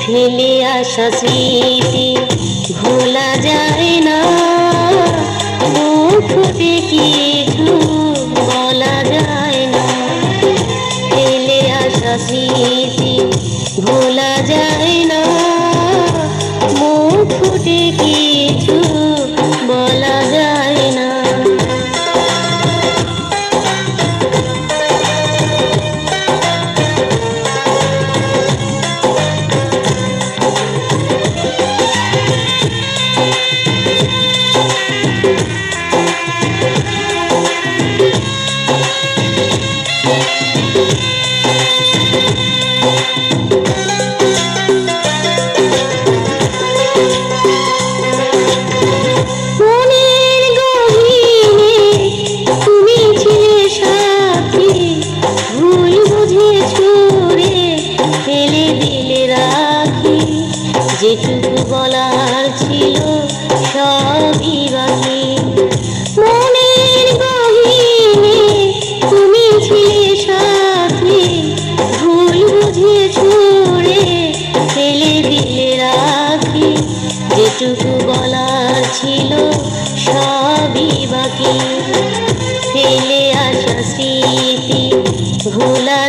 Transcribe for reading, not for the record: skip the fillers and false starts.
ফেলে আসা স্মৃতি ভোলা যায় না, মুখ ফুটে কিছু বলা যায় না। ফেলে আসা স্মৃতি ভোলা যায় না, মুখ ফুটে কিছু বলা যায় না। যেটুকু বলার ছিল সবই বাকি। মনের গহীনে তুমি ছিলে সাথী, ভুল বুঝে ছুড়ে ফেলে দিলে রাখি। যেটুকু বলার ছিল সবই বাকি। ফেলে আসা স্মৃতি ভোলা